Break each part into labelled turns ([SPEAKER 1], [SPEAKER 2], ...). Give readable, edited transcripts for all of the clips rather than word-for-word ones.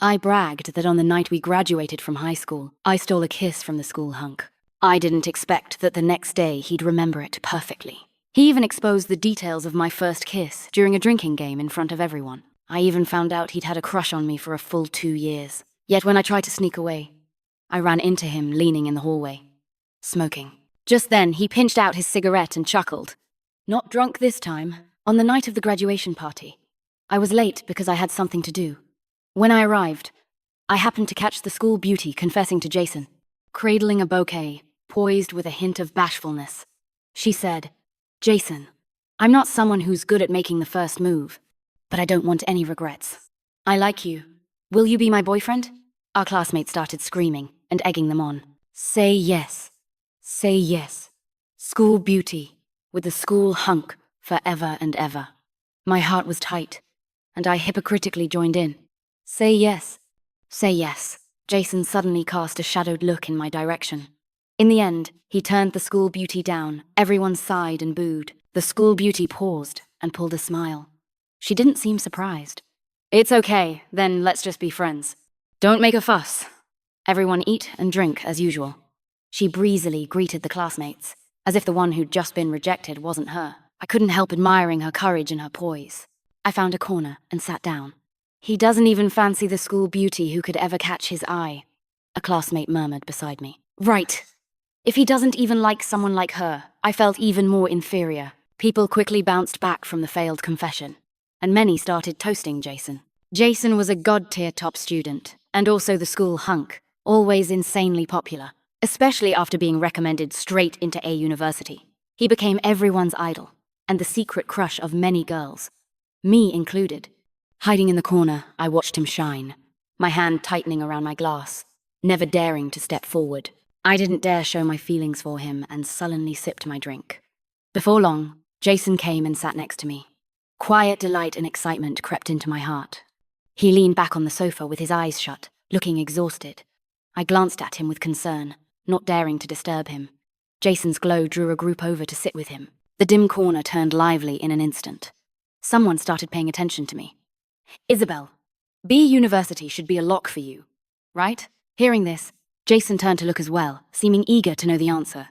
[SPEAKER 1] I bragged that on the night we graduated from high school, I stole a kiss from the school hunk. I didn't expect that the next day he'd remember it perfectly. He even exposed the details of my first kiss during a drinking game in front of everyone. I even found out he'd had a crush on me for a full 2 years. Yet when I tried to sneak away, I ran into him leaning in the hallway, smoking. Just then, he pinched out his cigarette and chuckled. Not drunk this time. On the night of the graduation party, I was late because I had something to do. When I arrived, I happened to catch the school beauty confessing to Jason, cradling a bouquet, poised with a hint of bashfulness. She said, "Jason, I'm not someone who's good at making the first move, but I don't want any regrets. I like you. Will you be my boyfriend?" Our classmates started screaming and egging them on. Say yes. Say yes. School beauty, with the school hunk forever and ever. My heart was tight, and I hypocritically joined in. Say yes. Say yes. Jason suddenly cast a shadowed look in my direction. In the end, he turned the school beauty down. Everyone sighed and booed. The school beauty paused and pulled a smile. She didn't seem surprised. "It's okay, then let's just be friends. Don't make a fuss. Everyone eat and drink as usual." She breezily greeted the classmates, as if the one who'd just been rejected wasn't her. I couldn't help admiring her courage and her poise. I found a corner and sat down. "He doesn't even fancy the school beauty who could ever catch his eye," a classmate murmured beside me. Right. If he doesn't even like someone like her, I felt even more inferior. People quickly bounced back from the failed confession, and many started toasting Jason. Jason was a god-tier top student, and also the school hunk, always insanely popular, especially after being recommended straight into a university. He became everyone's idol, and the secret crush of many girls, me included. Hiding in the corner, I watched him shine, my hand tightening around my glass, never daring to step forward. I didn't dare show my feelings for him and sullenly sipped my drink. Before long, Jason came and sat next to me. Quiet delight and excitement crept into my heart. He leaned back on the sofa with his eyes shut, looking exhausted. I glanced at him with concern, not daring to disturb him. Jason's glow drew a group over to sit with him. The dim corner turned lively in an instant. Someone started paying attention to me. "Isabel, B University should be a lock for you, right?" Hearing this, Jason turned to look as well, seeming eager to know the answer.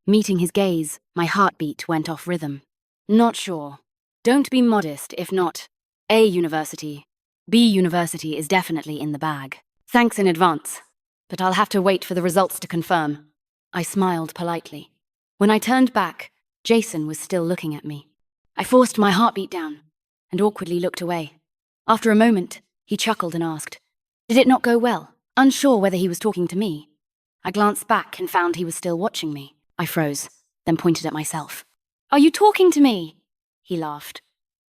[SPEAKER 1] Meeting his gaze, my heartbeat went off rhythm. "Not sure. Don't be modest, if not. A University. B University is definitely in the bag. Thanks in advance, but I'll have to wait for the results to confirm." I smiled politely. When I turned back, Jason was still looking at me. I forced my heartbeat down and awkwardly looked away. After a moment, he chuckled and asked, "Did it not go well?" Unsure whether he was talking to me. I glanced back and found he was still watching me. I froze, then pointed at myself. "Are you talking to me?" He laughed.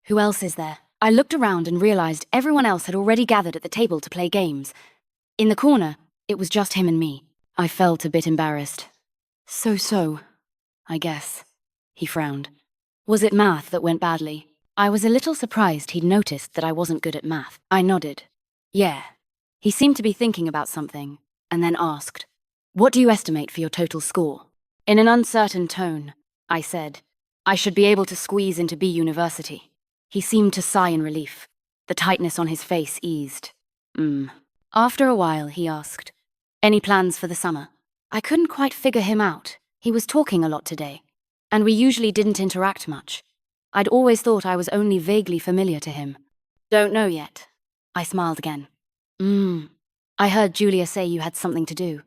[SPEAKER 1] "Who else is there?" I looked around and realized everyone else had already gathered at the table to play games. In the corner, it was just him and me. I felt a bit embarrassed. So, I guess. He frowned. "Was it math that went badly?" I was a little surprised he'd noticed that I wasn't good at math. I nodded. "Yeah." He seemed to be thinking about something, and then asked, "What do you estimate for your total score?" In an uncertain tone, I said, "I should be able to squeeze into B University." He seemed to sigh in relief. The tightness on his face eased. After a while, he asked, "Any plans for the summer?" I couldn't quite figure him out. He was talking a lot today, and we usually didn't interact much. I'd always thought I was only vaguely familiar to him. "Don't know yet." I smiled again. I heard Julia say you had something to do.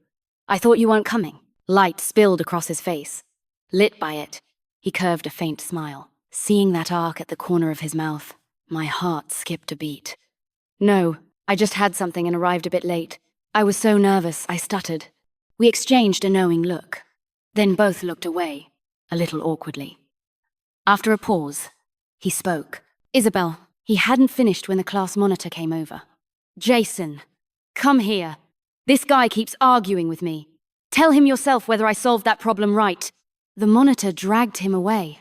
[SPEAKER 1] I thought you weren't coming." Light spilled across his face. Lit by it, he curved a faint smile. Seeing that arc at the corner of his mouth, my heart skipped a beat. "No, I just had something and arrived a bit late. I was so nervous, I stuttered." We exchanged a knowing look, then both looked away, a little awkwardly. After a pause, he spoke. "Isabel." He hadn't finished when the class monitor came over. "Jason, come here. This guy keeps arguing with me. Tell him yourself whether I solved that problem right." The monitor dragged him away.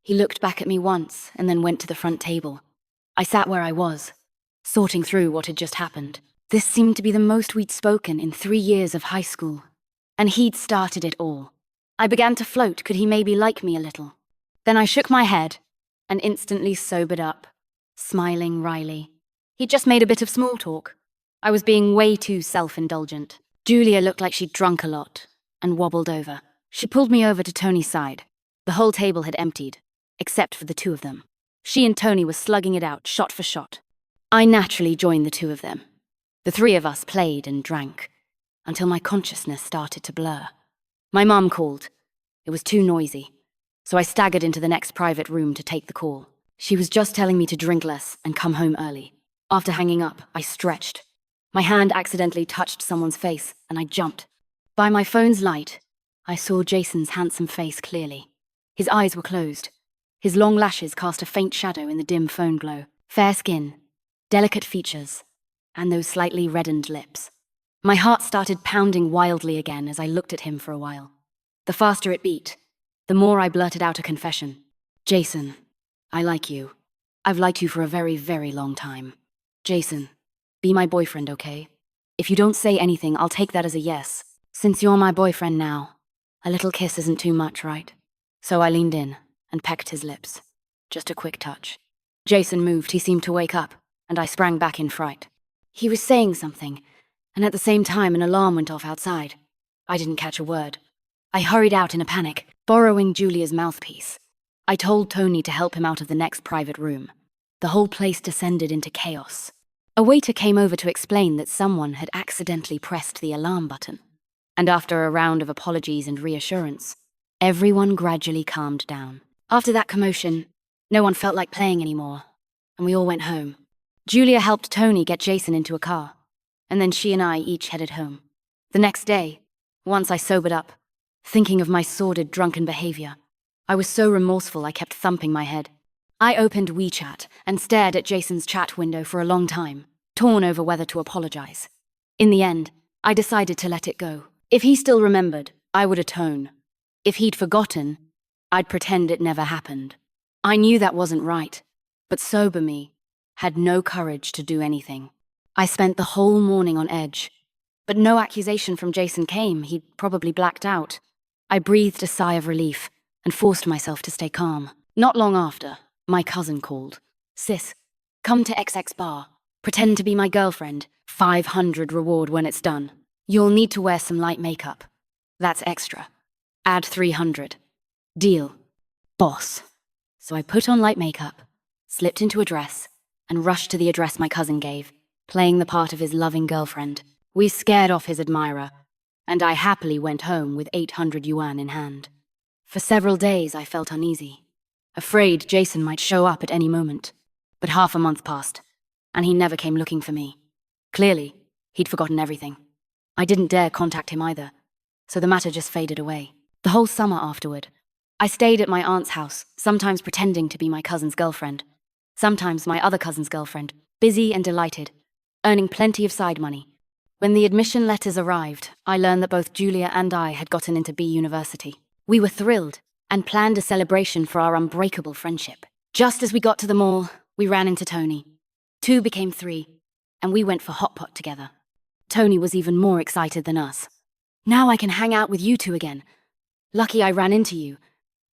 [SPEAKER 1] He looked back at me once and then went to the front table. I sat where I was, sorting through what had just happened. This seemed to be the most we'd spoken in 3 years of high school, and he'd started it all. I began to float. Could he maybe like me a little? Then I shook my head and instantly sobered up, smiling wryly. He'd just made a bit of small talk. I was being way too self-indulgent. Julia looked like she'd drunk a lot and wobbled over. She pulled me over to Tony's side. The whole table had emptied, except for the two of them. She and Tony were slugging it out, shot for shot. I naturally joined the two of them. The three of us played and drank, until my consciousness started to blur. My mum called. It was too noisy, so I staggered into the next private room to take the call. She was just telling me to drink less and come home early. After hanging up, I stretched. My hand accidentally touched someone's face, and I jumped. By my phone's light, I saw Jason's handsome face clearly. His eyes were closed. His long lashes cast a faint shadow in the dim phone glow. Fair skin, delicate features, and those slightly reddened lips. My heart started pounding wildly again as I looked at him for a while. The faster it beat, the more I blurted out a confession. Jason, I like you. I've liked you for a very, very long time. Jason, be my boyfriend, okay? If you don't say anything, I'll take that as a yes. Since you're my boyfriend now, a little kiss isn't too much, right? So I leaned in and pecked his lips. Just a quick touch. Jason moved. He seemed to wake up, and I sprang back in fright. He was saying something, and at the same time an alarm went off outside. I didn't catch a word. I hurried out in a panic, borrowing Julia's mouthpiece. I told Tony to help him out of the next private room. The whole place descended into chaos. A waiter came over to explain that someone had accidentally pressed the alarm button. And after a round of apologies and reassurance, everyone gradually calmed down. After that commotion, no one felt like playing anymore, and we all went home. Julia helped Tony get Jason into a car, and then she and I each headed home. The next day, once I sobered up, thinking of my sordid drunken behavior, I was so remorseful I kept thumping my head. I opened WeChat and stared at Jason's chat window for a long time, torn over whether to apologize. In the end, I decided to let it go. If he still remembered, I would atone. If he'd forgotten, I'd pretend it never happened. I knew that wasn't right, but sober me had no courage to do anything. I spent the whole morning on edge, but no accusation from Jason came. He'd probably blacked out. I breathed a sigh of relief and forced myself to stay calm. Not long after, my cousin called. Sis, come to XX bar. Pretend to be my girlfriend. 500 reward when it's done. You'll need to wear some light makeup. That's extra. Add 300. Deal. Boss. So I put on light makeup, slipped into a dress, and rushed to the address my cousin gave, playing the part of his loving girlfriend. We scared off his admirer, and I happily went home with 800 yuan in hand. For several days I felt uneasy, afraid Jason might show up at any moment. But half a month passed, and he never came looking for me. Clearly, he'd forgotten everything. I didn't dare contact him either, so the matter just faded away. The whole summer afterward, I stayed at my aunt's house, sometimes pretending to be my cousin's girlfriend, sometimes my other cousin's girlfriend, busy and delighted, earning plenty of side money. When the admission letters arrived, I learned that both Julia and I had gotten into B University. We were thrilled and planned a celebration for our unbreakable friendship. Just as we got to the mall, we ran into Tony. 2 became 3, and we went for hot pot together. Tony was even more excited than us. Now I can hang out with you two again. Lucky I ran into you.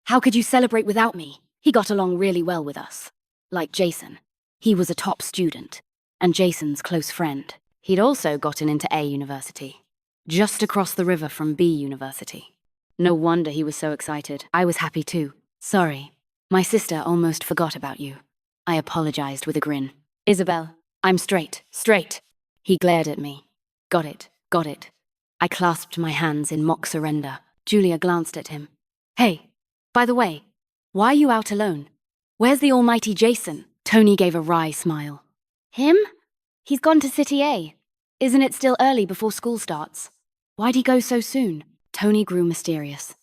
[SPEAKER 1] How could you celebrate without me? He got along really well with us. Like Jason. He was a top student, and Jason's close friend. He'd also gotten into A University, just across the river from B University. No wonder he was so excited. I was happy too. Sorry, my sister almost forgot about you. I apologized with a grin. Isabel, I'm straight. He glared at me. Got it. I clasped my hands in mock surrender. Julia glanced at him. Hey, by the way, why are you out alone? Where's the almighty Jason? Tony gave a wry smile. Him? He's gone to City A. Isn't it still early before school starts? Why'd he go so soon? Tony grew mysterious.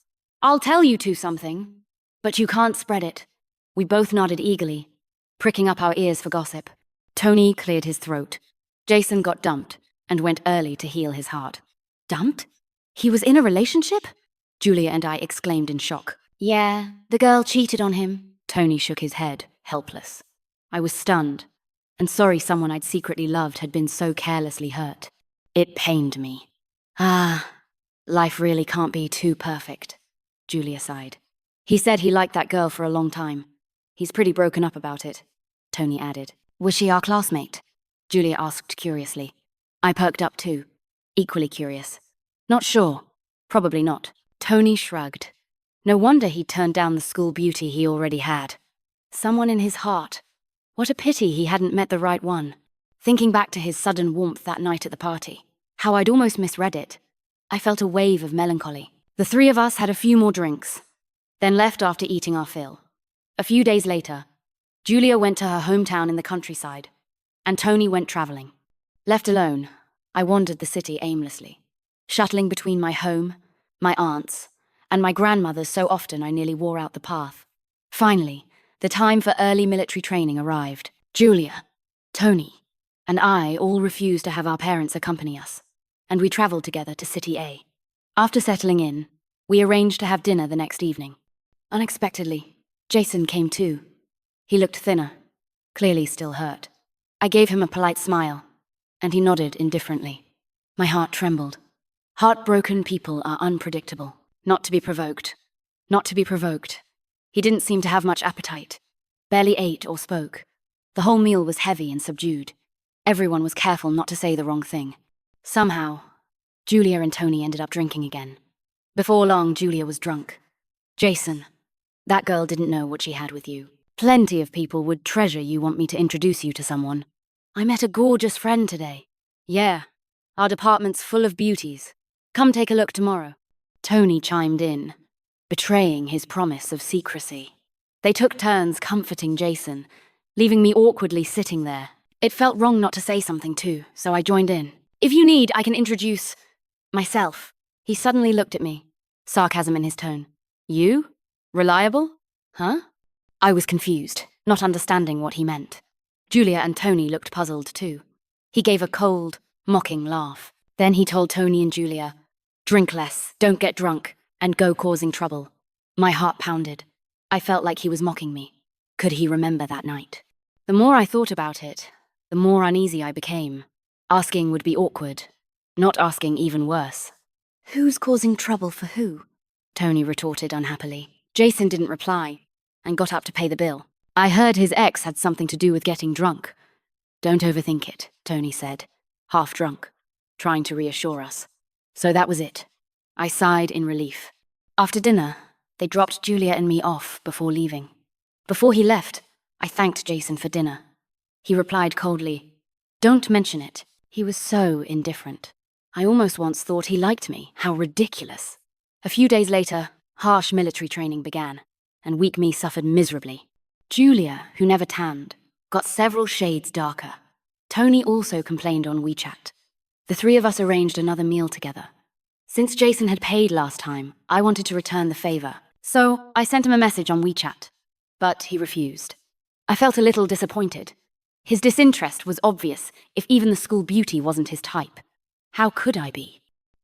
[SPEAKER 1] I'll tell you two something, but you can't spread it. We both nodded eagerly, pricking up our ears for gossip. Tony cleared his throat. Jason got dumped and went early to heal his heart. Dumped? He was in a relationship? Julia and I exclaimed in shock. Yeah, the girl cheated on him. Tony shook his head, helpless. I was stunned, and sorry someone I'd secretly loved had been so carelessly hurt. It pained me. Life really can't be too perfect, Julia sighed. He said he liked that girl for a long time. He's pretty broken up about it, Tony added. Was she our classmate? Julia asked curiously. I perked up too, equally curious. Not sure. Probably not. Tony shrugged. No wonder he'd turned down the school beauty he already had. Someone in his heart. What a pity he hadn't met the right one. Thinking back to his sudden warmth that night at the party, how I'd almost misread it, I felt a wave of melancholy. The three of us had a few more drinks, then left after eating our fill. A few days later, Julia went to her hometown in the countryside, and Tony went traveling. Left alone, I wandered the city aimlessly, shuttling between my home, my aunt's, and my grandmother's so often I nearly wore out the path. Finally, the time for early military training arrived. Julia, Tony, and I all refused to have our parents accompany us, and we traveled together to City A. After settling in, we arranged to have dinner the next evening. Unexpectedly, Jason came too. He looked thinner, clearly still hurt. I gave him a polite smile, and he nodded indifferently. My heart trembled. Heartbroken people are unpredictable. Not to be provoked. Not to be provoked. He didn't seem to have much appetite. Barely ate or spoke. The whole meal was heavy and subdued. Everyone was careful not to say the wrong thing. Somehow, Julia and Tony ended up drinking again. Before long, Julia was drunk. Jason, that girl didn't know what she had with you. Plenty of people would treasure you want me to introduce you to someone. I met a gorgeous friend today. Yeah, our department's full of beauties. Come take a look tomorrow. Tony chimed in, betraying his promise of secrecy. They took turns comforting Jason, leaving me awkwardly sitting there. It felt wrong not to say something too, so I joined in. If you need, I can introduce myself. He suddenly looked at me, sarcasm in his tone. You? Reliable? Huh? I was confused, not understanding what he meant. Julia and Tony looked puzzled too. He gave a cold, mocking laugh. Then he told Tony and Julia, "Drink less, don't get drunk, and go causing trouble." My heart pounded. I felt like he was mocking me. Could he remember that night? The more I thought about it, the more uneasy I became. Asking would be awkward. Not asking even worse. Who's causing trouble for who? Tony retorted unhappily. Jason didn't reply, and got up to pay the bill. I heard his ex had something to do with getting drunk. Don't overthink it, Tony said, half drunk, trying to reassure us. So that was it. I sighed in relief. After dinner, they dropped Julia and me off before leaving. Before he left, I thanked Jason for dinner. He replied coldly, "Don't mention it." He was so indifferent. I almost once thought he liked me. How ridiculous. A few days later, harsh military training began, and weak me suffered miserably. Julia, who never tanned, got several shades darker. Tony also complained on WeChat. The three of us arranged another meal together. Since Jason had paid last time, I wanted to return the favor, so I sent him a message on WeChat, but he refused. I felt a little disappointed. His disinterest was obvious if even the school beauty wasn't his type. How could I be?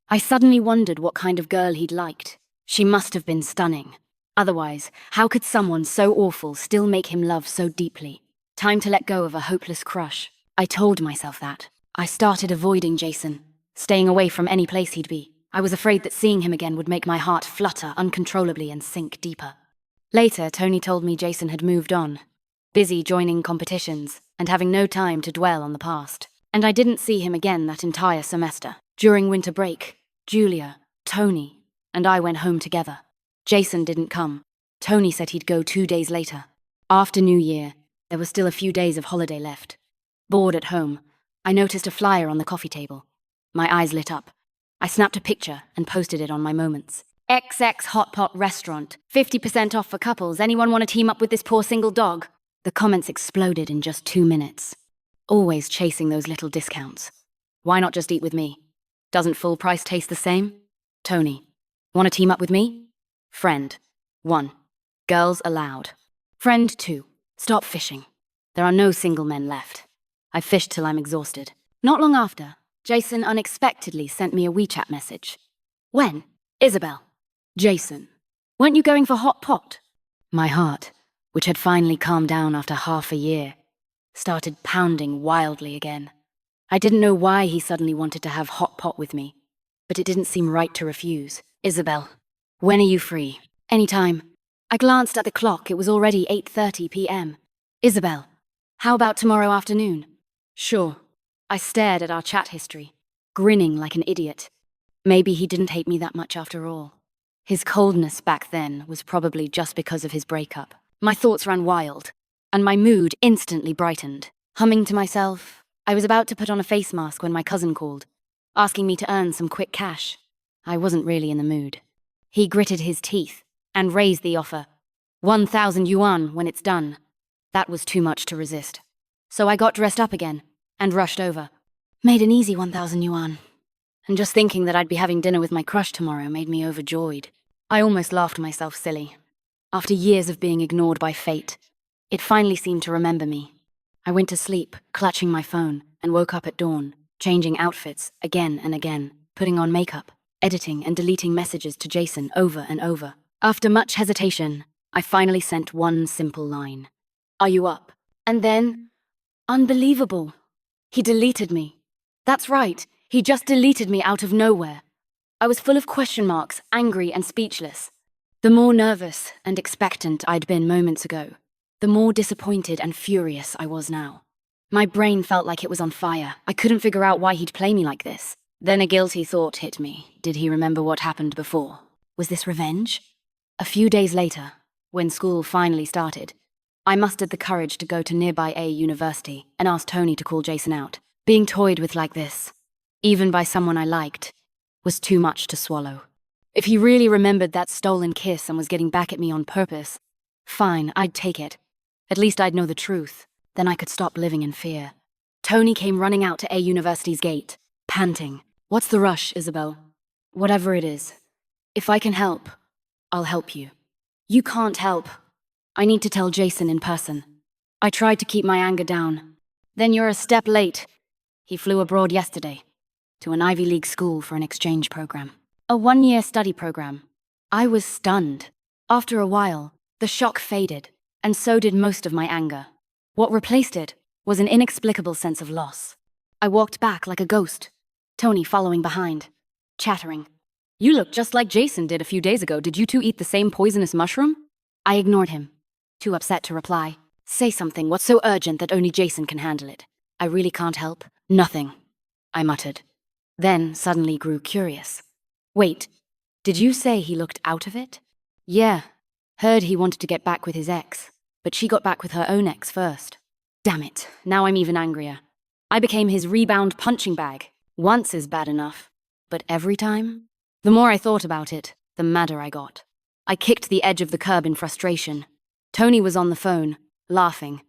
[SPEAKER 1] I suddenly wondered what kind of girl he'd liked. She must have been stunning. Otherwise, how could someone so awful still make him love so deeply? Time to let go of a hopeless crush. I told myself that. I started avoiding Jason, staying away from any place he'd be. I was afraid that seeing him again would make my heart flutter uncontrollably and sink deeper. Later, Tony told me Jason had moved on, busy joining competitions and having no time to dwell on the past. And I didn't see him again that entire semester. During winter break, Julia, Tony, and I went home together. Jason didn't come. Tony said he'd go 2 days later. After New Year, there were still a few days of holiday left. Bored at home, I noticed a flyer on the coffee table. My eyes lit up. I snapped a picture and posted it on my Moments. XX Hot Pot Restaurant, 50% off for couples. Anyone want to team up with this poor single dog? The comments exploded in just 2 minutes. Always chasing those little discounts. Why not just eat with me? Doesn't full price taste the same? Tony, want to team up with me? Friend 1. Girls allowed. Friend 2. Stop fishing. There are no single men left. I fished till I'm exhausted. Not long after, Jason unexpectedly sent me a WeChat message. When? Isabel. Jason. Weren't you going for hot pot? My heart, which had finally calmed down after half a year, started pounding wildly again. I didn't know why he suddenly wanted to have hot pot with me, but it didn't seem right to refuse. Isabel, when are you free? Anytime. I glanced at the clock. It was already 8:30 p.m. Isabel, how about tomorrow afternoon? Sure. I stared at our chat history, grinning like an idiot. Maybe he didn't hate me that much after all. His coldness back then was probably just because of his breakup. My thoughts ran wild, and my mood instantly brightened. Humming to myself, I was about to put on a face mask when my cousin called, asking me to earn some quick cash. I wasn't really in the mood. He gritted his teeth and raised the offer. 1,000 yuan when it's done. That was too much to resist. So I got dressed up again and rushed over. Made an easy 1,000 yuan. And just thinking that I'd be having dinner with my crush tomorrow made me overjoyed. I almost laughed myself silly. After years of being ignored by fate, it finally seemed to remember me. I went to sleep, clutching my phone, and woke up at dawn, changing outfits again and again, putting on makeup, editing and deleting messages to Jason over and over. After much hesitation, I finally sent one simple line. Are you up? And then, unbelievable, he deleted me. That's right, he just deleted me out of nowhere. I was full of question marks, angry and speechless. The more nervous and expectant I'd been moments ago, the more disappointed and furious I was now. My brain felt like it was on fire. I couldn't figure out why he'd play me like this. Then a guilty thought hit me. Did he remember what happened before? Was this revenge? A few days later, when school finally started, I mustered the courage to go to nearby A university and ask Tony to call Jason out. Being toyed with like this, even by someone I liked, was too much to swallow. If he really remembered that stolen kiss and was getting back at me on purpose, fine, I'd take it. At least I'd know the truth. Then I could stop living in fear. Tony came running out to A university's gate, panting. What's the rush, Isabel? Whatever it is. If I can help, I'll help you. You can't help. I need to tell Jason in person. I tried to keep my anger down. Then you're a step late. He flew abroad yesterday, to an Ivy League school for an exchange program. A 1-year study program. I was stunned. After a while, the shock faded, and so did most of my anger. What replaced it was an inexplicable sense of loss. I walked back like a ghost, Tony following behind, chattering. You look just like Jason did a few days ago. Did you two eat the same poisonous mushroom? I ignored him, too upset to reply. Say something. What's so urgent that only Jason can handle it? I really can't help. Nothing, I muttered. Then suddenly grew curious. Wait, did you say he looked out of it? Yeah, heard he wanted to get back with his ex, but she got back with her own ex first. Damn it, now I'm even angrier. I became his rebound punching bag. Once is bad enough, but every time? The more I thought about it, the madder I got. I kicked the edge of the curb in frustration. Tony was on the phone, laughing.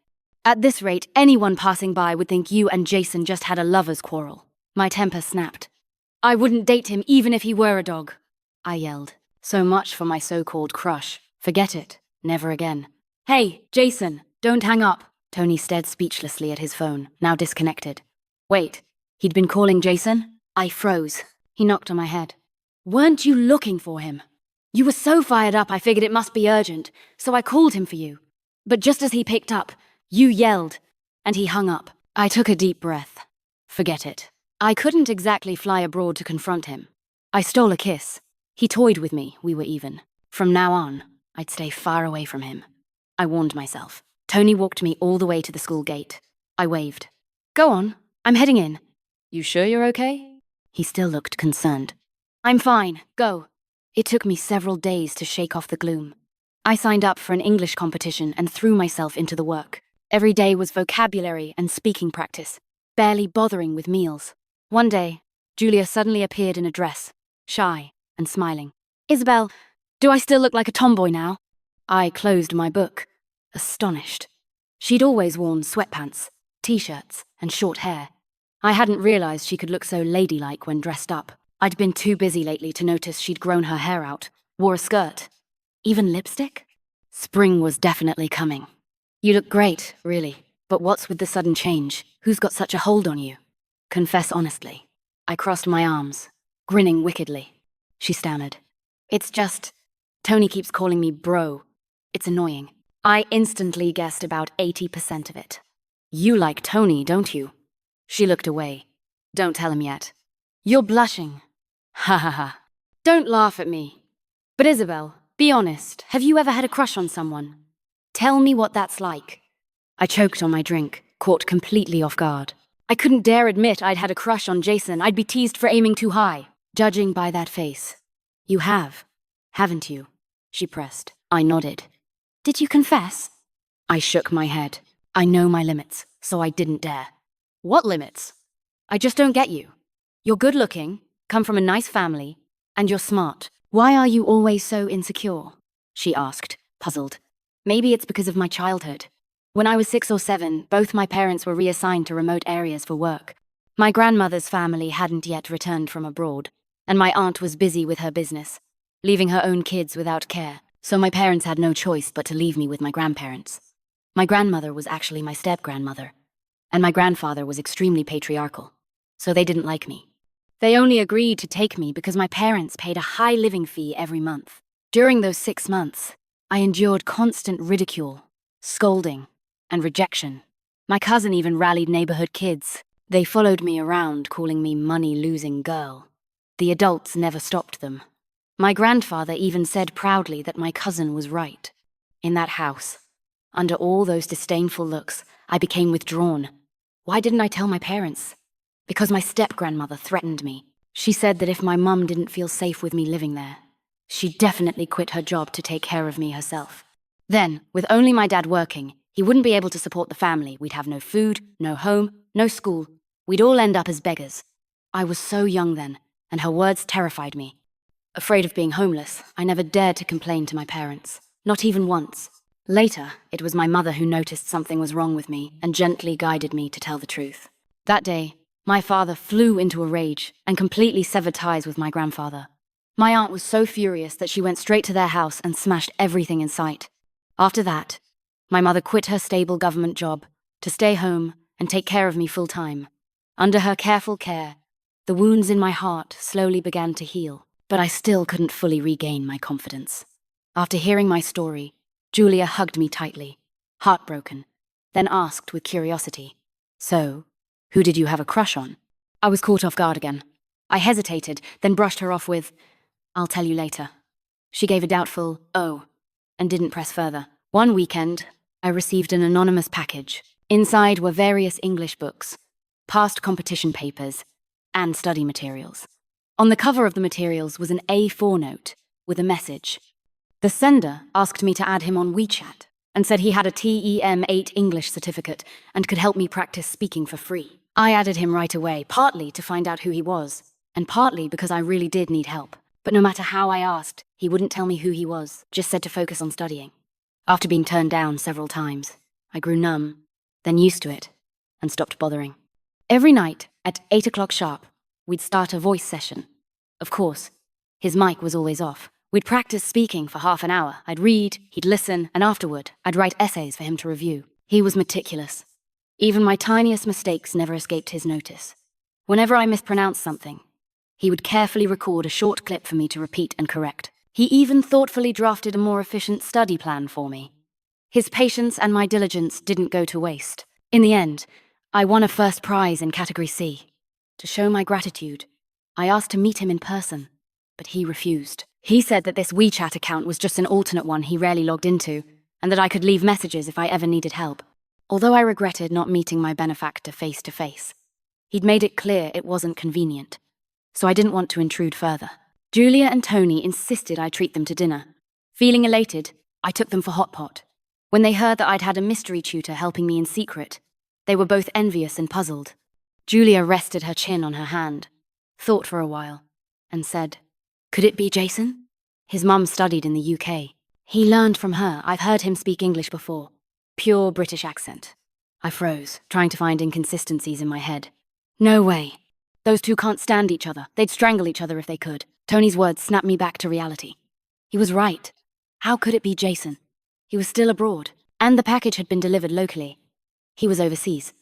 [SPEAKER 1] At this rate, anyone passing by would think you and Jason just had a lover's quarrel. My temper snapped. I wouldn't date him even if he were a dog, I yelled. So much for my so-called crush. Forget it. Never again. Hey, Jason, don't hang up. Tony stared speechlessly at his phone, now disconnected. Wait, he'd been calling Jason? I froze. He knocked on my head. Weren't you looking for him? You were so fired up I figured it must be urgent, so I called him for you. But just as he picked up, you yelled, and he hung up. I took a deep breath. Forget it. I couldn't exactly fly abroad to confront him. I stole a kiss. He toyed with me, we were even. From now on, I'd stay far away from him. I warned myself. Tony walked me all the way to the school gate. I waved. Go on, I'm heading in. You sure you're okay? He still looked concerned. I'm fine, go. It took me several days to shake off the gloom. I signed up for an English competition and threw myself into the work. Every day was vocabulary and speaking practice, barely bothering with meals. One day, Julia suddenly appeared in a dress, shy and smiling. Isabel, do I still look like a tomboy now? I closed my book, astonished. She'd always worn sweatpants, t-shirts, and short hair. I hadn't realized she could look so ladylike when dressed up. I'd been too busy lately to notice she'd grown her hair out, wore a skirt. Even lipstick? Spring was definitely coming. You look great, really. But what's with the sudden change? Who's got such a hold on you? Confess honestly. I crossed my arms, grinning wickedly. She stammered. It's just, Tony keeps calling me bro. It's annoying. I instantly guessed about 80% of it. You like Tony, don't you? She looked away. Don't tell him yet. You're blushing. Ha ha ha. Don't laugh at me. But Isabel, be honest, have you ever had a crush on someone? Tell me what that's like. I choked on my drink, caught completely off guard. I couldn't dare admit I'd had a crush on Jason. I'd be teased for aiming too high. Judging by that face. You have, haven't you? She pressed. I nodded. Did you confess? I shook my head. I know my limits, so I didn't dare. What limits? I just don't get you. You're good looking, come from a nice family, and you're smart. Why are you always so insecure? She asked, puzzled. Maybe it's because of my childhood. When I was 6 or 7, both my parents were reassigned to remote areas for work. My grandmother's family hadn't yet returned from abroad, and my aunt was busy with her business, leaving her own kids without care, so my parents had no choice but to leave me with my grandparents. My grandmother was actually my step-grandmother, and my grandfather was extremely patriarchal, so they didn't like me. They only agreed to take me because my parents paid a high living fee every month. During those 6 months, I endured constant ridicule, scolding, and rejection. My cousin even rallied neighborhood kids. They followed me around, calling me money-losing girl. The adults never stopped them. My grandfather even said proudly that my cousin was right. In that house, under all those disdainful looks, I became withdrawn. Why didn't I tell my parents? Because my step-grandmother threatened me. She said that if my mum didn't feel safe with me living there, she'd definitely quit her job to take care of me herself. Then, with only my dad working, he wouldn't be able to support the family. We'd have no food, no home, no school. We'd all end up as beggars. I was so young then, and her words terrified me. Afraid of being homeless, I never dared to complain to my parents. Not even once. Later, it was my mother who noticed something was wrong with me and gently guided me to tell the truth. That day, my father flew into a rage and completely severed ties with my grandfather. My aunt was so furious that she went straight to their house and smashed everything in sight. After that, my mother quit her stable government job to stay home and take care of me full-time. Under her careful care, the wounds in my heart slowly began to heal, but I still couldn't fully regain my confidence. After hearing my story, Julia hugged me tightly, heartbroken, then asked with curiosity, "So, who did you have a crush on?" I was caught off guard again. I hesitated, then brushed her off with, "I'll tell you later." She gave a doubtful, "Oh," and didn't press further. One weekend, I received an anonymous package. Inside were various English books, past competition papers, and study materials. On the cover of the materials was an A4 note with a message. The sender asked me to add him on WeChat and said he had a TEM8 English certificate and could help me practice speaking for free. I added him right away, partly to find out who he was, and partly because I really did need help. But no matter how I asked, he wouldn't tell me who he was, just said to focus on studying. After being turned down several times, I grew numb, then used to it, and stopped bothering. Every night, at 8 o'clock sharp, we'd start a voice session. Of course, his mic was always off. We'd practice speaking for half an hour. I'd read, he'd listen, and afterward, I'd write essays for him to review. He was meticulous. Even my tiniest mistakes never escaped his notice. Whenever I mispronounced something, he would carefully record a short clip for me to repeat and correct. He even thoughtfully drafted a more efficient study plan for me. His patience and my diligence didn't go to waste. In the end, I won a first prize in Category C. To show my gratitude, I asked to meet him in person, but he refused. He said that this WeChat account was just an alternate one he rarely logged into, and that I could leave messages if I ever needed help. Although I regretted not meeting my benefactor face to face, he'd made it clear it wasn't convenient, so I didn't want to intrude further. Julia and Tony insisted I treat them to dinner. Feeling elated, I took them for hot pot. When they heard that I'd had a mystery tutor helping me in secret, they were both envious and puzzled. Julia rested her chin on her hand, thought for a while, and said, "Could it be Jason?" His mum studied in the UK. He learned from her. I've heard him speak English before. Pure British accent. I froze, trying to find inconsistencies in my head. No way. Those two can't stand each other. They'd strangle each other if they could. Tony's words snapped me back to reality. He was right. How could it be Jason? He was still abroad, and the package had been delivered locally. He was overseas.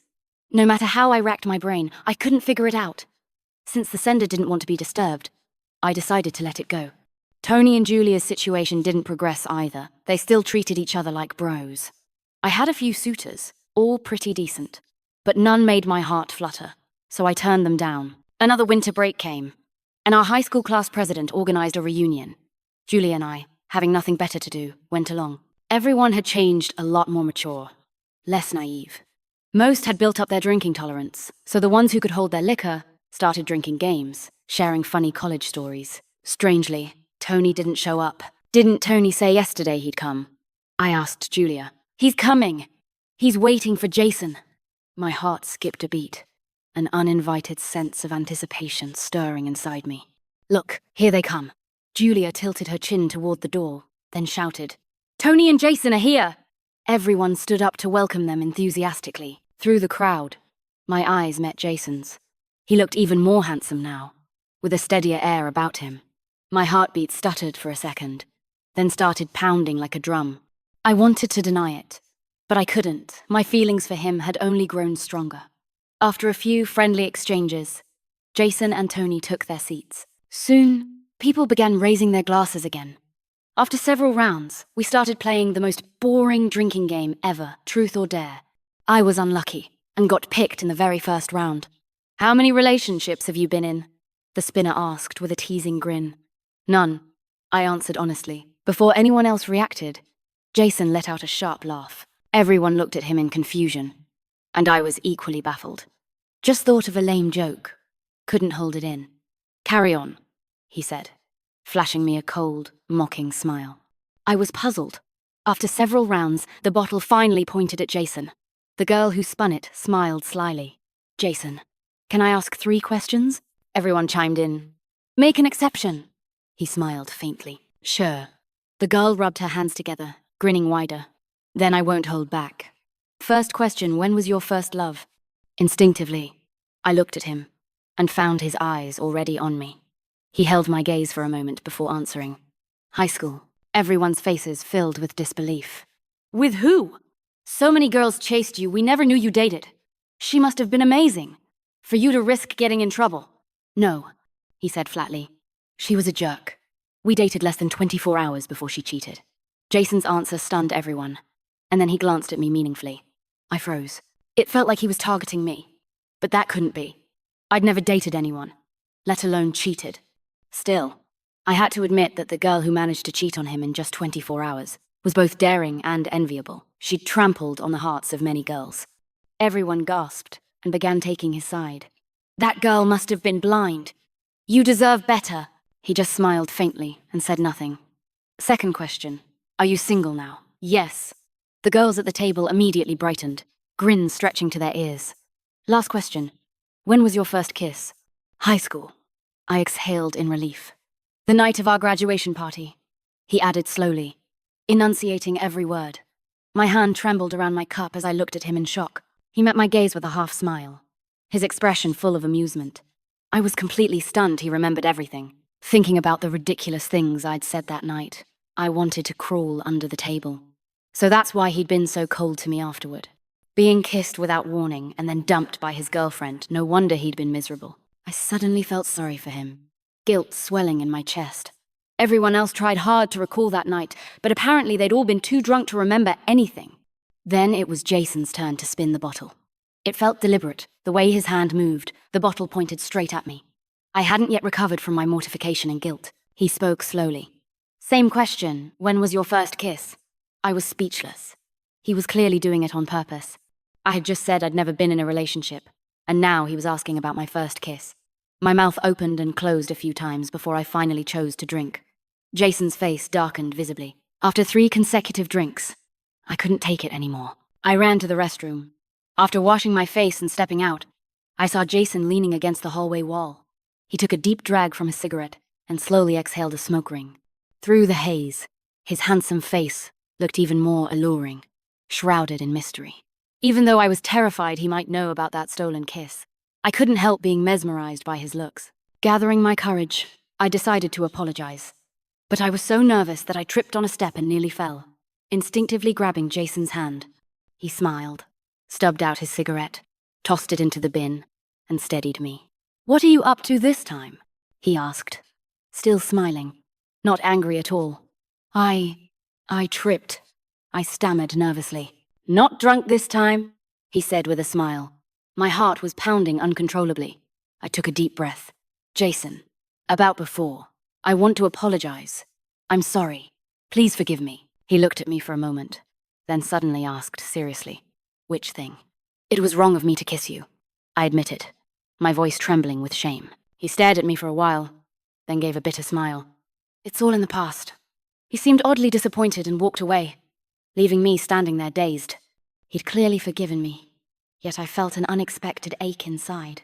[SPEAKER 1] No matter how I racked my brain, I couldn't figure it out. Since the sender didn't want to be disturbed, I decided to let it go. Tony and Julia's situation didn't progress either. They still treated each other like bros. I had a few suitors, all pretty decent, but none made my heart flutter, so I turned them down. Another winter break came, and our high school class president organized a reunion. Julia and I, having nothing better to do, went along. Everyone had changed, a lot more mature, less naive. Most had built up their drinking tolerance, so the ones who could hold their liquor started drinking games, sharing funny college stories. Strangely, Tony didn't show up. Didn't Tony say yesterday he'd come? I asked Julia. He's coming. He's waiting for Jason. My heart skipped a beat, an uninvited sense of anticipation stirring inside me. Look, here they come. Julia tilted her chin toward the door, then shouted, Tony and Jason are here! Everyone stood up to welcome them enthusiastically. Through the crowd, my eyes met Jason's. He looked even more handsome now, with a steadier air about him. My heartbeat stuttered for a second, then started pounding like a drum. I wanted to deny it, but I couldn't. My feelings for him had only grown stronger. After a few friendly exchanges, Jason and Tony took their seats. Soon, people began raising their glasses again. After several rounds, we started playing the most boring drinking game ever, Truth or Dare. I was unlucky and got picked in the very first round. How many relationships have you been in? The spinner asked with a teasing grin. None, I answered honestly. Before anyone else reacted, Jason let out a sharp laugh. Everyone looked at him in confusion, and I was equally baffled. Just thought of a lame joke. Couldn't hold it in. Carry on, he said, flashing me a cold, mocking smile. I was puzzled. After several rounds, the bottle finally pointed at Jason. The girl who spun it smiled slyly. Jason, can I ask 3 questions? Everyone chimed in. Make an exception. He smiled faintly. Sure. The girl rubbed her hands together, grinning wider. Then I won't hold back. First question, when was your first love? Instinctively, I looked at him and found his eyes already on me. He held my gaze for a moment before answering. High school. Everyone's faces filled with disbelief. With who? So many girls chased you, we never knew you dated. She must have been amazing. For you to risk getting in trouble. No, he said flatly. She was a jerk. We dated less than 24 hours before she cheated. Jason's answer stunned everyone, and then he glanced at me meaningfully. I froze. It felt like he was targeting me. But that couldn't be. I'd never dated anyone, let alone cheated. Still, I had to admit that the girl who managed to cheat on him in just 24 hours was both daring and enviable. She'd trampled on the hearts of many girls. Everyone gasped and began taking his side. That girl must have been blind. You deserve better. He just smiled faintly and said nothing. Second question, are you single now? Yes. The girls at the table immediately brightened, grins stretching to their ears. Last question, when was your first kiss? High school. I exhaled in relief. The night of our graduation party, he added slowly, enunciating every word. My hand trembled around my cup as I looked at him in shock. He met my gaze with a half smile, his expression full of amusement. I was completely stunned he remembered everything. Thinking about the ridiculous things I'd said that night, I wanted to crawl under the table. So that's why he'd been so cold to me afterward. Being kissed without warning and then dumped by his girlfriend, no wonder he'd been miserable. I suddenly felt sorry for him, guilt swelling in my chest. Everyone else tried hard to recall that night, but apparently they'd all been too drunk to remember anything. Then it was Jason's turn to spin the bottle. It felt deliberate, the way his hand moved, the bottle pointed straight at me. I hadn't yet recovered from my mortification and guilt. He spoke slowly. Same question, when was your first kiss? I was speechless. He was clearly doing it on purpose. I had just said I'd never been in a relationship, and now he was asking about my first kiss. My mouth opened and closed a few times before I finally chose to drink. Jason's face darkened visibly. After 3 consecutive drinks, I couldn't take it anymore. I ran to the restroom. After washing my face and stepping out, I saw Jason leaning against the hallway wall. He took a deep drag from his cigarette and slowly exhaled a smoke ring. Through the haze, his handsome face looked even more alluring, shrouded in mystery. Even though I was terrified he might know about that stolen kiss, I couldn't help being mesmerized by his looks. Gathering my courage, I decided to apologize. But I was so nervous that I tripped on a step and nearly fell, instinctively grabbing Jason's hand. He smiled, stubbed out his cigarette, tossed it into the bin, and steadied me. What are you up to this time? He asked, still smiling, not angry at all. I tripped. I stammered nervously. Not drunk this time, he said with a smile. My heart was pounding uncontrollably. I took a deep breath. Jason, about before. I want to apologize. I'm sorry. Please forgive me. He looked at me for a moment, then suddenly asked seriously, which thing? It was wrong of me to kiss you, I admitted, my voice trembling with shame. He stared at me for a while, then gave a bitter smile. It's all in the past. He seemed oddly disappointed and walked away, leaving me standing there dazed. He'd clearly forgiven me, yet I felt an unexpected ache inside.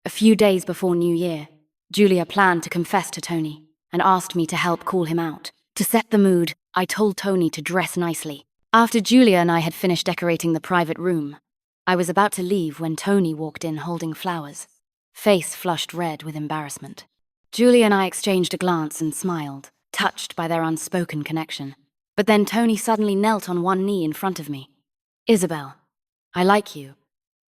[SPEAKER 1] A few days before New Year, Julia planned to confess to Tony and asked me to help call him out. To set the mood, I told Tony to dress nicely. After Julia and I had finished decorating the private room, I was about to leave when Tony walked in holding flowers, face flushed red with embarrassment. Julia and I exchanged a glance and smiled, touched by their unspoken connection. But then Tony suddenly knelt on one knee in front of me. Isabel, I like you.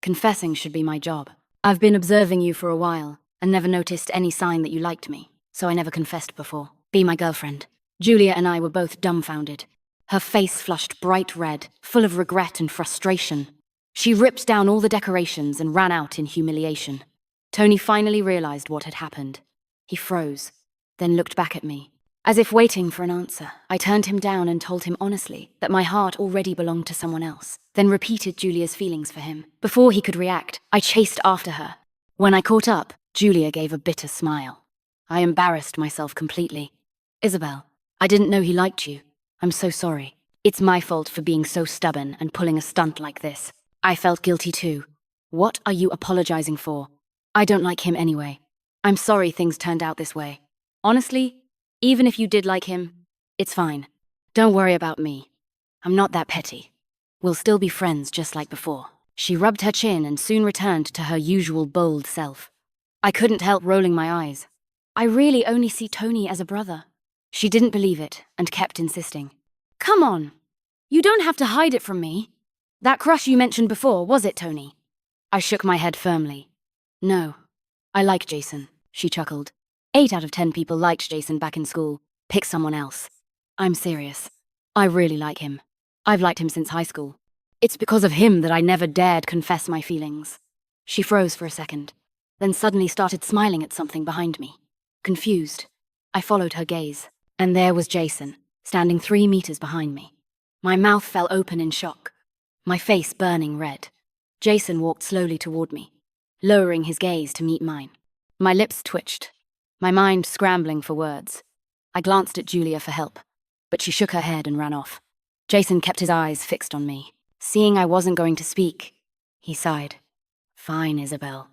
[SPEAKER 1] Confessing should be my job. I've been observing you for a while and never noticed any sign that you liked me, so I never confessed before. Be my girlfriend. Julia and I were both dumbfounded. Her face flushed bright red, full of regret and frustration. She ripped down all the decorations and ran out in humiliation. Tony finally realized what had happened. He froze, then looked back at me. As if waiting for an answer, I turned him down and told him honestly that my heart already belonged to someone else, then repeated Julia's feelings for him. Before he could react, I chased after her. When I caught up, Julia gave a bitter smile. I embarrassed myself completely. Isabel, I didn't know he liked you. I'm so sorry. It's my fault for being so stubborn and pulling a stunt like this. I felt guilty too. What are you apologizing for? I don't like him anyway. I'm sorry things turned out this way. Honestly, even if you did like him, it's fine. Don't worry about me. I'm not that petty. We'll still be friends just like before. She rubbed her chin and soon returned to her usual bold self. I couldn't help rolling my eyes. I really only see Tony as a brother. She didn't believe it and kept insisting. Come on. You don't have to hide it from me. That crush you mentioned before, was it, Tony? I shook my head firmly. No. I like Jason, she chuckled. 8 out of 10 people liked Jason back in school. Pick someone else. I'm serious. I really like him. I've liked him since high school. It's because of him that I never dared confess my feelings. She froze for a second, then suddenly started smiling at something behind me. Confused, I followed her gaze, and there was Jason, standing 3 meters behind me. My mouth fell open in shock, my face burning red. Jason walked slowly toward me, lowering his gaze to meet mine. My lips twitched, my mind scrambling for words. I glanced at Julia for help, but she shook her head and ran off. Jason kept his eyes fixed on me. Seeing I wasn't going to speak, he sighed. Fine, Isabel.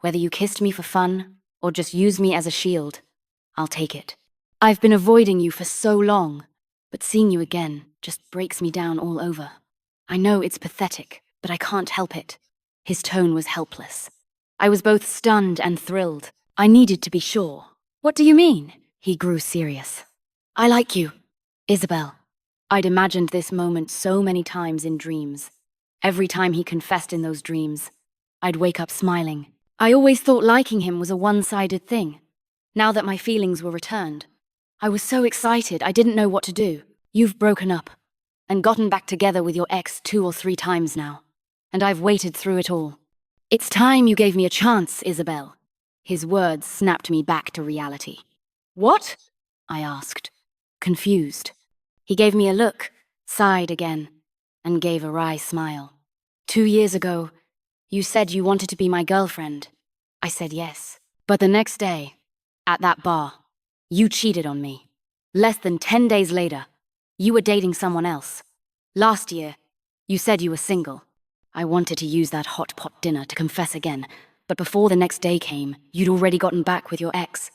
[SPEAKER 1] Whether you kissed me for fun or just used me as a shield, I'll take it. I've been avoiding you for so long, but seeing you again just breaks me down all over. I know it's pathetic, but I can't help it. His tone was helpless. I was both stunned and thrilled. I needed to be sure. What do you mean? He grew serious. I like you, Isabel. I'd imagined this moment so many times in dreams. Every time he confessed in those dreams, I'd wake up smiling. I always thought liking him was a one-sided thing. Now that my feelings were returned, I was so excited I didn't know what to do. You've broken up and gotten back together with your ex 2 or 3 times now, and I've waited through it all. It's time you gave me a chance, Isabel. His words snapped me back to reality. What? I asked, confused. He gave me a look, sighed again, and gave a wry smile. 2 years ago, you said you wanted to be my girlfriend. I said yes. But the next day, at that bar, you cheated on me. Less than 10 days later, you were dating someone else. Last year, you said you were single. I wanted to use that hot pot dinner to confess again, but before the next day came, you'd already gotten back with your ex.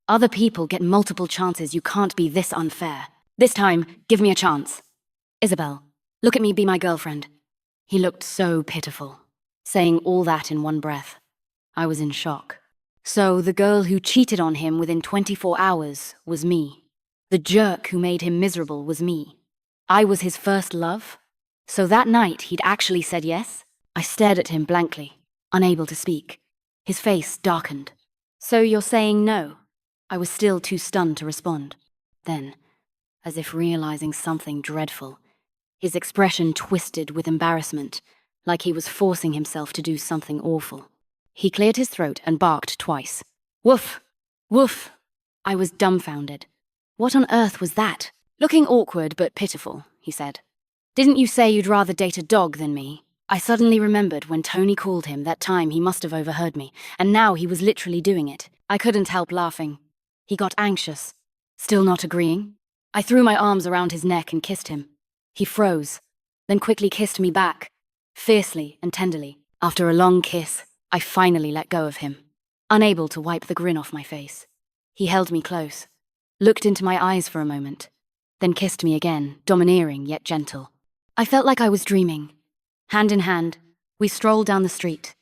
[SPEAKER 1] Other people get multiple chances. You can't be this unfair. This time, give me a chance. Isabel, look at me, be my girlfriend. He looked so pitiful, saying all that in one breath. I was in shock. So the girl who cheated on him within 24 hours was me. The jerk who made him miserable was me. I was his first love. So that night he'd actually said yes? I stared at him blankly, unable to speak. His face darkened. So you're saying no? I was still too stunned to respond. Then, as if realizing something dreadful, his expression twisted with embarrassment, like he was forcing himself to do something awful. He cleared his throat and barked twice. Woof! Woof! I was dumbfounded. What on earth was that? Looking awkward but pitiful, he said. Didn't you say you'd rather date a dog than me? I suddenly remembered when Tony called him that time he must have overheard me, and now he was literally doing it. I couldn't help laughing. He got anxious. Still not agreeing? I threw my arms around his neck and kissed him. He froze, then quickly kissed me back, fiercely and tenderly. After a long kiss, I finally let go of him, unable to wipe the grin off my face. He held me close, looked into my eyes for a moment, then kissed me again, domineering yet gentle. I felt like I was dreaming. Hand in hand, we strolled down the street,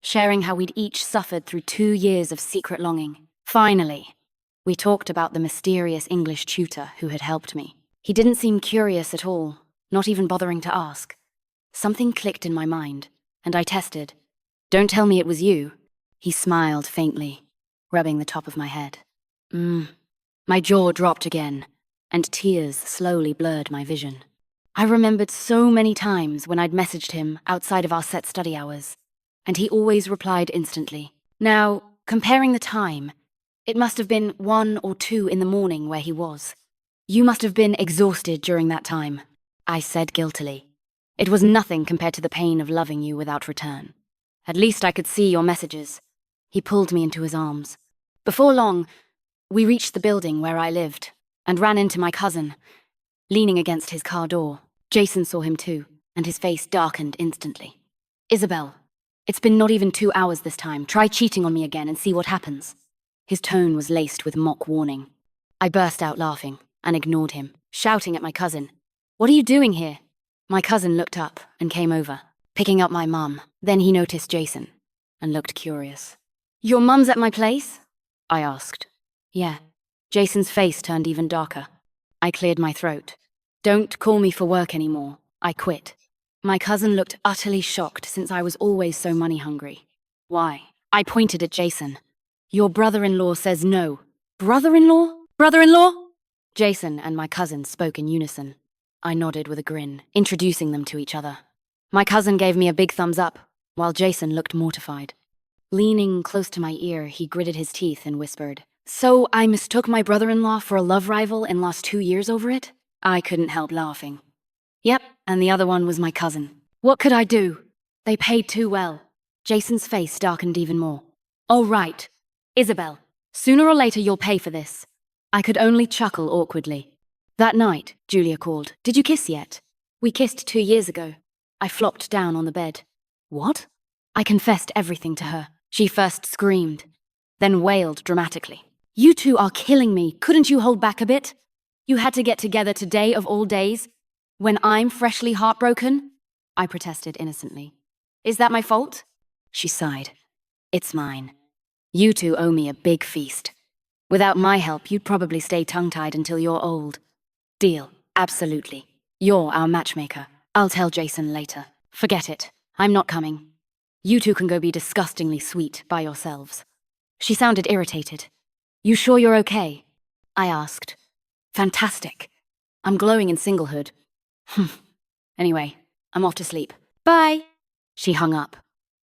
[SPEAKER 1] sharing how we'd each suffered through 2 years of secret longing. Finally, we talked about the mysterious English tutor who had helped me. He didn't seem curious at all, not even bothering to ask. Something clicked in my mind, and I tested. "Don't tell me it was you." He smiled faintly, rubbing the top of my head. My jaw dropped again, and tears slowly blurred my vision. I remembered so many times when I'd messaged him outside of our set study hours, and he always replied instantly. Now, comparing the time, it must have been 1 or 2 in the morning where he was. "You must have been exhausted during that time," I said guiltily. "It was nothing compared to the pain of loving you without return. At least I could see your messages." He pulled me into his arms. Before long, we reached the building where I lived and ran into my cousin, leaning against his car door. Jason saw him too, and his face darkened instantly. "Isabel, it's been not even 2 hours this time. Try cheating on me again and see what happens." His tone was laced with mock warning. I burst out laughing and ignored him, shouting at my cousin, "What are you doing here?" My cousin looked up and came over, picking up my mum. Then he noticed Jason and looked curious. "Your mum's at my place?" I asked. "Yeah." Jason's face turned even darker. I cleared my throat. "Don't call me for work anymore. I quit." My cousin looked utterly shocked since I was always so money hungry. "Why?" I pointed at Jason. "Your brother-in-law says no." "Brother-in-law? Brother-in-law?" Jason and my cousin spoke in unison. I nodded with a grin, introducing them to each other. My cousin gave me a big thumbs up, while Jason looked mortified. Leaning close to my ear, he gritted his teeth and whispered, "So I mistook my brother-in-law for a love rival and lost 2 years over it?" I couldn't help laughing. "Yep, and the other one was my cousin. What could I do? They paid too well." Jason's face darkened even more. "Oh, right. Isabel, sooner or later you'll pay for this." I could only chuckle awkwardly. That night, Julia called. "Did you kiss yet?" "We kissed 2 years ago." I flopped down on the bed. "What?" I confessed everything to her. She first screamed, then wailed dramatically. "You two are killing me. Couldn't you hold back a bit? You had to get together today of all days, when I'm freshly heartbroken?" I protested innocently. "Is that my fault?" She sighed. "It's mine. You two owe me a big feast. Without my help, you'd probably stay tongue-tied until you're old." "Deal. Absolutely. You're our matchmaker. I'll tell Jason later." "Forget it. I'm not coming. You two can go be disgustingly sweet by yourselves." She sounded irritated. "You sure you're okay?" I asked. "Fantastic. I'm glowing in singlehood." "Anyway, I'm off to sleep. Bye." She hung up.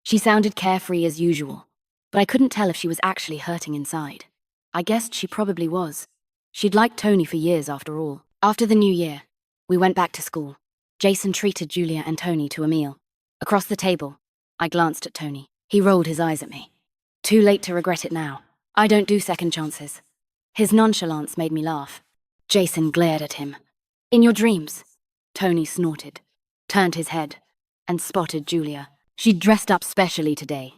[SPEAKER 1] She sounded carefree as usual, but I couldn't tell if she was actually hurting inside. I guessed she probably was. She'd liked Tony for years after all. After the new year, we went back to school. Jason treated Julia and Tony to a meal. Across the table, I glanced at Tony. He rolled his eyes at me. Too late to regret it now. I don't do second chances. His nonchalance made me laugh. Jason glared at him. "In your dreams?" Tony snorted, turned his head, and spotted Julia. She'd dressed up specially today.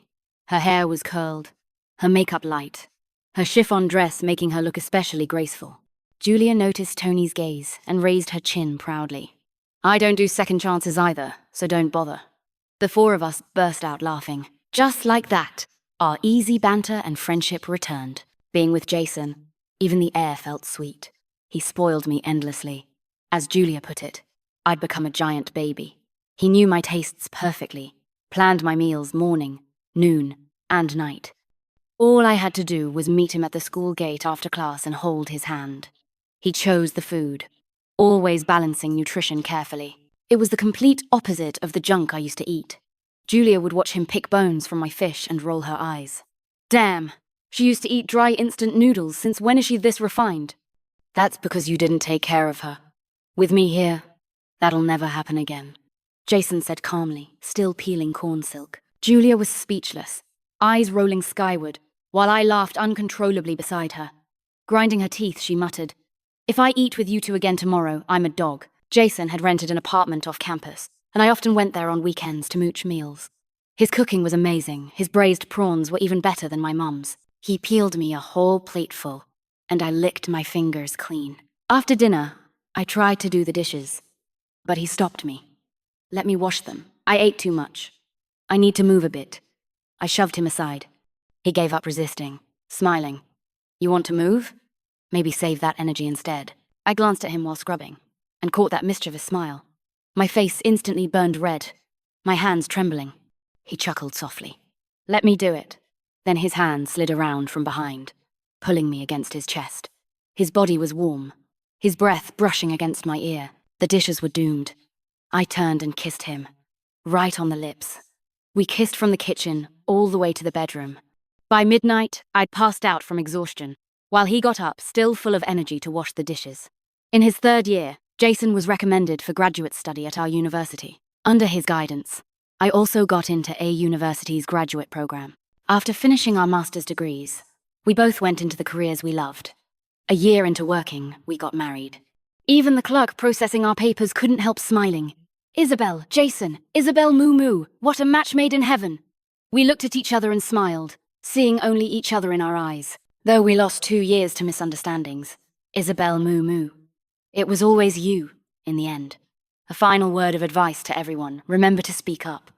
[SPEAKER 1] Her hair was curled, her makeup light, her chiffon dress making her look especially graceful. Julia noticed Tony's gaze and raised her chin proudly. "I don't do second chances either, so don't bother." The 4 of us burst out laughing. Just like that, our easy banter and friendship returned. Being with Jason, even the air felt sweet. He spoiled me endlessly. As Julia put it, I'd become a giant baby. He knew my tastes perfectly, planned my meals morning, noon, and night. All I had to do was meet him at the school gate after class and hold his hand. He chose the food, always balancing nutrition carefully. It was the complete opposite of the junk I used to eat. Julia would watch him pick bones from my fish and roll her eyes. "Damn, she used to eat dry instant noodles. Since when is she this refined?" "That's because you didn't take care of her. With me here, that'll never happen again." Jason said calmly, still peeling corn silk. Julia was speechless, eyes rolling skyward, while I laughed uncontrollably beside her. Grinding her teeth, she muttered, "If I eat with you two again tomorrow, I'm a dog." Jason had rented an apartment off campus, and I often went there on weekends to mooch meals. His cooking was amazing. His braised prawns were even better than my mum's. He peeled me a whole plateful, and I licked my fingers clean. After dinner, I tried to do the dishes, but he stopped me. "Let me wash them. I ate too much. I need to move a bit." I shoved him aside. He gave up resisting, smiling. "You want to move? Maybe save that energy instead." I glanced at him while scrubbing, and caught that mischievous smile. My face instantly burned red, my hands trembling. He chuckled softly. "Let me do it." Then his hand slid around from behind, pulling me against his chest. His body was warm, his breath brushing against my ear. The dishes were doomed. I turned and kissed him, right on the lips. We kissed from the kitchen all the way to the bedroom. By midnight, I'd passed out from exhaustion, while he got up, still full of energy, to wash the dishes. In his third year, Jason was recommended for graduate study at our university. Under his guidance, I also got into a university's graduate program. After finishing our master's degrees, we both went into the careers we loved. A year into working, we got married. Even the clerk processing our papers couldn't help smiling. "Isabel, Jason, Isabel Moo Moo, what a match made in heaven." We looked at each other and smiled, seeing only each other in our eyes. Though we lost 2 years to misunderstandings, Isabel Moo Moo, it was always you, in the end. A final word of advice to everyone: remember to speak up.